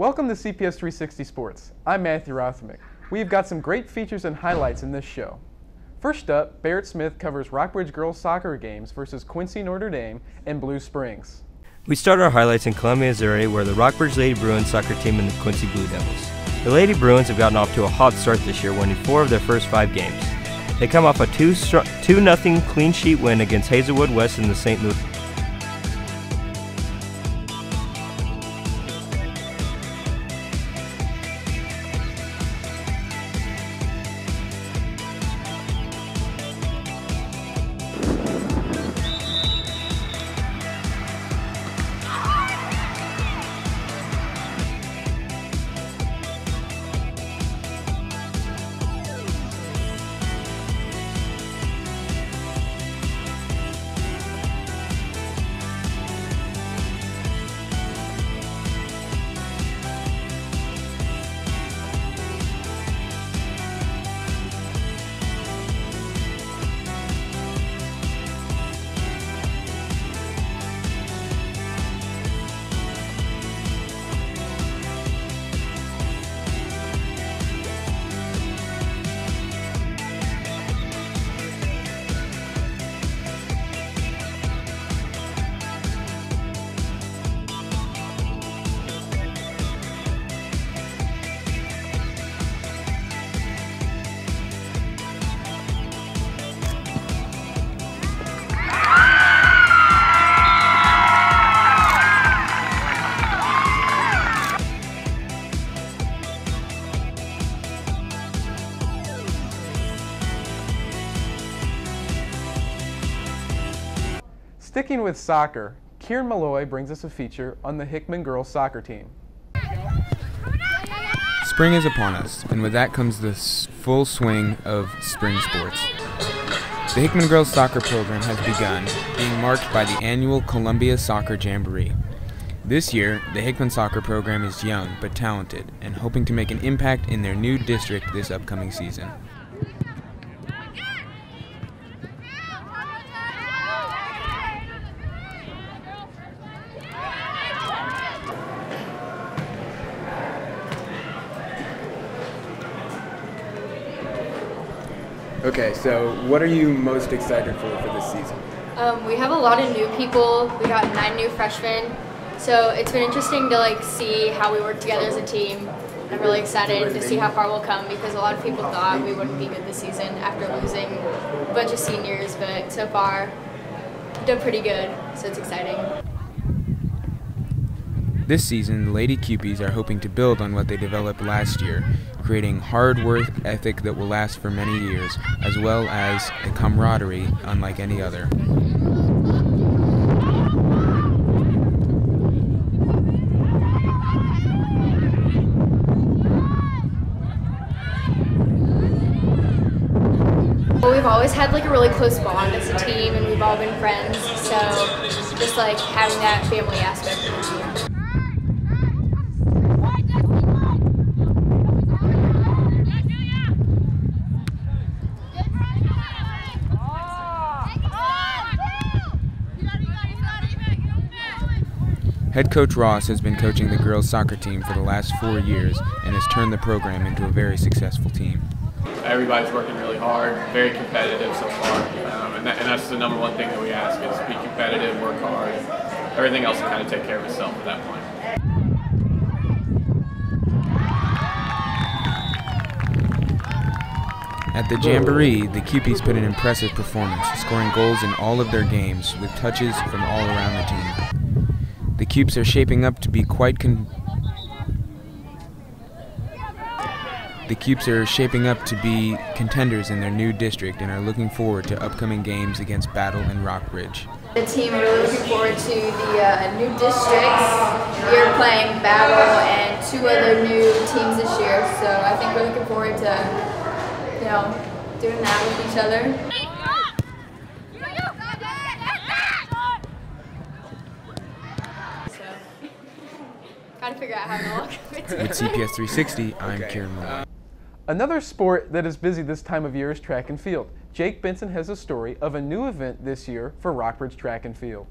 Welcome to CPS360 Sports. I'm Matthew Rothermich. We've got some great features and highlights in this show. First up, Barrett Smith covers Rockbridge girls soccer games versus Quincy Notre Dame and Blue Springs. We start our highlights in Columbia, Missouri, where the Rockbridge Lady Bruins soccer team and the Quincy Blue Devils. The Lady Bruins have gotten off to a hot start this year, winning 4 of their first 5 games. They come off a 2-0 clean sheet win against Hazelwood West in the St. Louis. Sticking with soccer, Kieran Malloy brings us a feature on the Hickman girls soccer team. Spring is upon us, and with that comes the full swing of spring sports. The Hickman girls soccer program has begun, being marked by the annual Columbia Soccer Jamboree. This year, the Hickman soccer program is young but talented and hoping to make an impact in their new district this upcoming season. Okay, so what are you most excited for this season? We have a lot of new people. We got 9 new freshmen. So it's been interesting to see how we work together as a team. I'm really excited to see how far we'll come because a lot of people thought we wouldn't be good this season after losing a bunch of seniors, but so far we've done pretty good, so it's exciting. This season, the Lady Cupies are hoping to build on what they developed last year, creating hard work ethic that will last for many years, as well as a camaraderie unlike any other. Well, we've always had a really close bond as a team, and we've all been friends, so just having that family aspect of the team. Head coach Ross has been coaching the girls soccer team for the last 4 years and has turned the program into a very successful team. Everybody's working really hard, very competitive so far, and that's the number one thing that we ask is be competitive, work hard. Everything else will kind of take care of itself at that point. At the Jamboree, the Cupies put an impressive performance, scoring goals in all of their games with touches from all around the team. The Cupes are shaping up to be contenders in their new district and are looking forward to upcoming games against Battle and Rockbridge. The team are really looking forward to the new districts. We're playing Battle and 2 other new teams this year, so I think we're looking forward to doing that with each other. Gotta figure out how to walk. With CPS360, I'm Kieran Malloy. Another sport that is busy this time of year is track and field. Jake Benson has a story of a new event this year for Rockbridge Track and Field.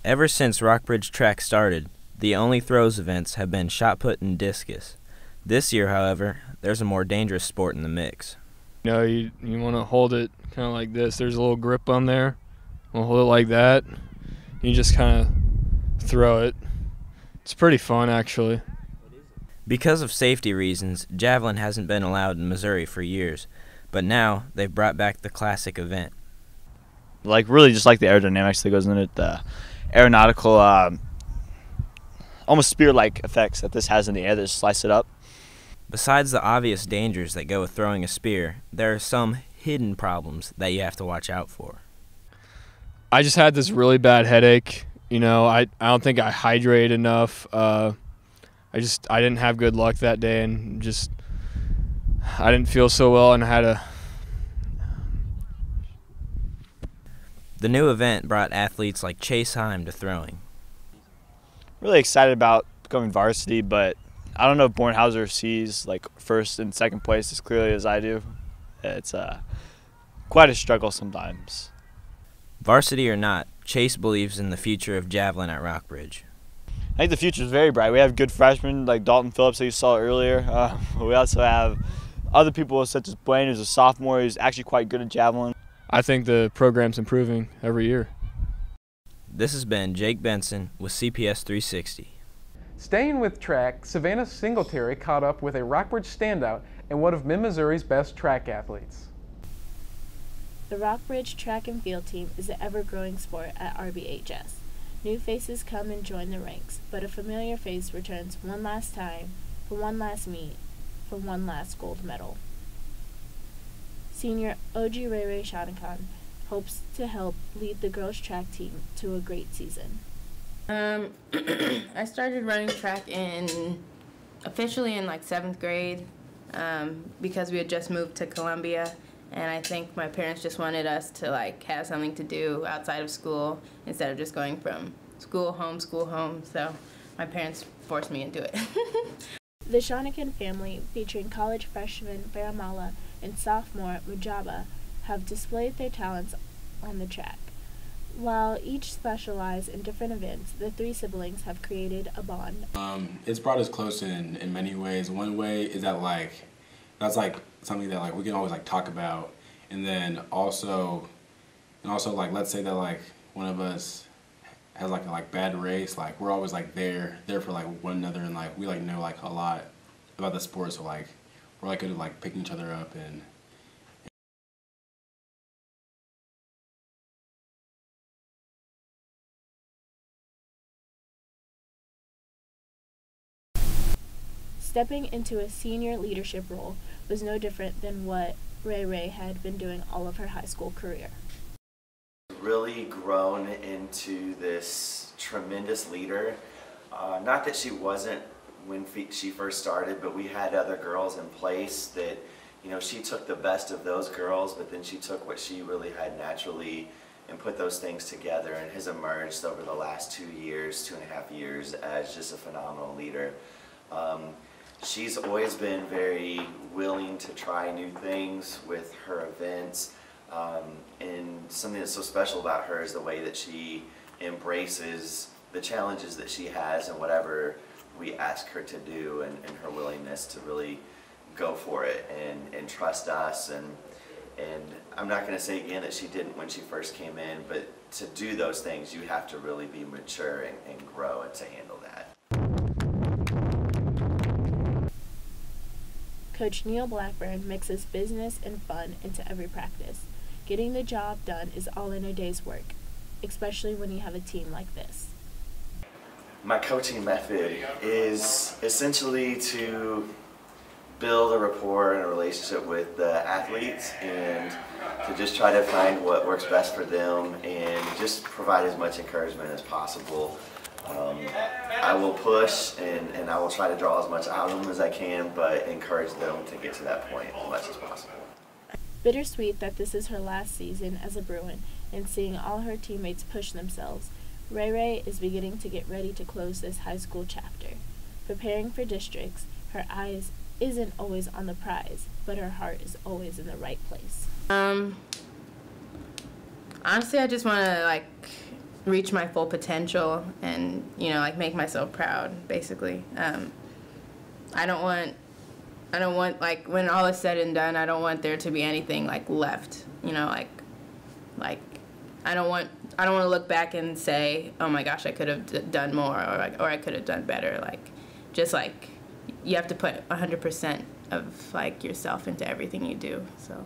Ever since Rockbridge Track started, The only throws events have been shot put and discus. This year, however, there's a more dangerous sport in the mix. You know, you want to hold it kind of like this. There's a little grip on there. We'll hold it like that. You just kind of throw it. It's pretty fun, actually. Because of safety reasons, javelin hasn't been allowed in Missouri for years, but now they've brought back the classic event. Like, really just like the aerodynamics that goes into it, the aeronautical, almost spear-like effects that this has in the air that just slice it up. Besides the obvious dangers that go with throwing a spear, there are some hidden problems that you have to watch out for. I just had this really bad headache. You know, I don't think I hydrated enough. I didn't have good luck that day, and just I didn't feel so well, and I had a. The new event brought athletes like Chase Heim to throwing. Really excited about becoming varsity, but I don't know if Bornhauser sees like first and second place as clearly as I do. It's quite a struggle sometimes. Varsity or not, Chase believes in the future of javelin at Rockbridge. I think the future is very bright. We have good freshmen like Dalton Phillips that you saw earlier. We also have other people such as Blaine, who's a sophomore, who's actually quite good at javelin. I think the program's improving every year. This has been Jake Benson with CPS360. Staying with track, Savannah Singletary caught up with a Rockbridge standout and one of Mid-Missouri's best track athletes. The Rockbridge track and field team is an ever-growing sport at RBHS. New faces come and join the ranks, but a familiar face returns one last time, for one last meet, for one last gold medal. Senior OG Ray Shanakan hopes to help lead the girls' track team to a great season. I started running track officially in like 7th grade because we had just moved to Columbia. And I think my parents just wanted us to like have something to do outside of school instead of just going from school, home. So my parents forced me into it. The Shanakan family, featuring college freshman Baramala and sophomore Mujaba, have displayed their talents on the track. While each specialize in different events, the three siblings have created a bond. It's brought us close in many ways. One way is that that's something that we can always talk about, and then also let's say that one of us has a bad race, we're always there for one another, and we know a lot about the sport, so we're good at picking each other up and. Stepping into a senior leadership role was no different than what Ray had been doing all of her high school career. Really grown into this tremendous leader. Not that she wasn't when she first started, but we had other girls in place that, she took the best of those girls, but then she took what she really had naturally and put those things together, and has emerged over the last 2.5 years as just a phenomenal leader. She's always been very willing to try new things with her events, and something that's so special about her is the way that she embraces the challenges that she has and whatever we ask her to do, and her willingness to really go for it and trust us. And I'm not going to say again that she didn't when she first came in, but to do those things you have to really be mature and grow and to handle that. Coach Neil Blackburn mixes business and fun into every practice. Getting the job done is all in a day's work, especially when you have a team like this. My coaching method is essentially to build a rapport and a relationship with the athletes, and to just try to find what works best for them and just provide as much encouragement as possible. I will push and I will try to draw as much out of them as I can, but encourage them to get to that point as much as possible. Bittersweet that this is her last season as a Bruin, and seeing all her teammates push themselves, Ray is beginning to get ready to close this high school chapter. Preparing for districts, her eyes isn't always on the prize, but her heart is always in the right place. Honestly, I just want to reach my full potential and, you know, like make myself proud, basically. I don't want, like, when all is said and done, I don't want there to be anything, like, left, you know, like, I don't want to look back and say, oh my gosh, I could have done more, or I could have done better. Like, just like, you have to put 100% of, like, yourself into everything you do, so.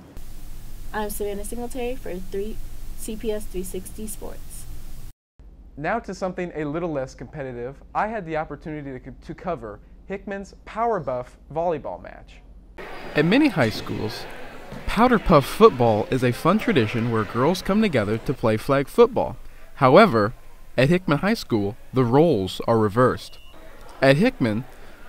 I'm Savannah Singletary for CPS360 Sports. Now to something a little less competitive. I had the opportunity to cover Hickman's Power Buff volleyball match. At many high schools, Powder Puff football is a fun tradition where girls come together to play flag football. However, at Hickman High School, the roles are reversed. At Hickman,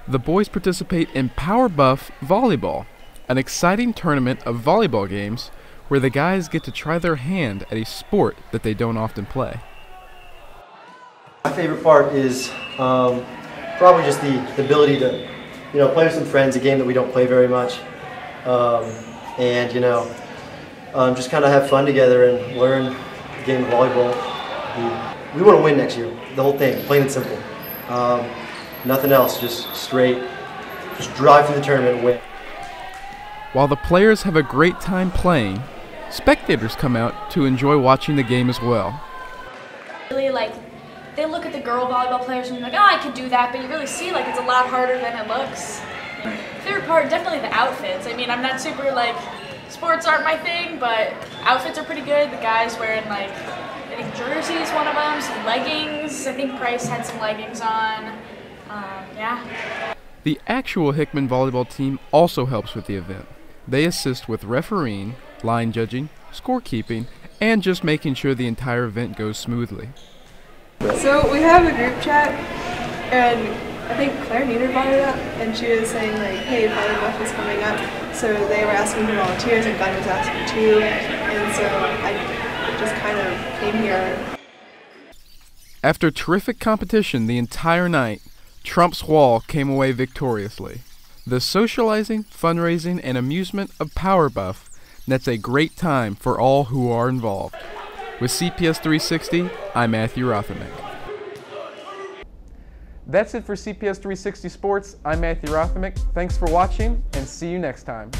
the boys participate in Power Buff volleyball, an exciting tournament of volleyball games where the guys get to try their hand at a sport that they don't often play. My favorite part is probably just the ability to, you know, play with some friends, a game that we don't play very much, and, you know, just kind of have fun together and learn the game of volleyball. We want to win next year, the whole thing, plain and simple. Nothing else, just straight, just drive through the tournament and win. While the players have a great time playing, spectators come out to enjoy watching the game as well. Really, like, they look at the girl volleyball players and be like, oh, I could do that, but you really see, like, it's a lot harder than it looks. Favorite part, definitely the outfits. I mean, I'm not super, like, sports aren't my thing, but outfits are pretty good. The guys wearing, like, I think jersey is one of them, some leggings. I think Price had some leggings on. Yeah. The actual Hickman volleyball team also helps with the event. They assist with refereeing, line judging, scorekeeping, and just making sure the entire event goes smoothly. So we have a group chat, and I think Claire Nieder brought it up, and she was saying, like, hey, Power Buff is coming up, so they were asking for volunteers, and Gunn was asking too, and so I just kind of came here. After terrific competition the entire night, Trump's Wall came away victoriously. The socializing, fundraising, and amusement of Power Buff nets a great time for all who are involved. With CPS 360, I'm Matthew Rothermich. That's it for CPS 360 Sports. I'm Matthew Rothermich. Thanks for watching, and see you next time.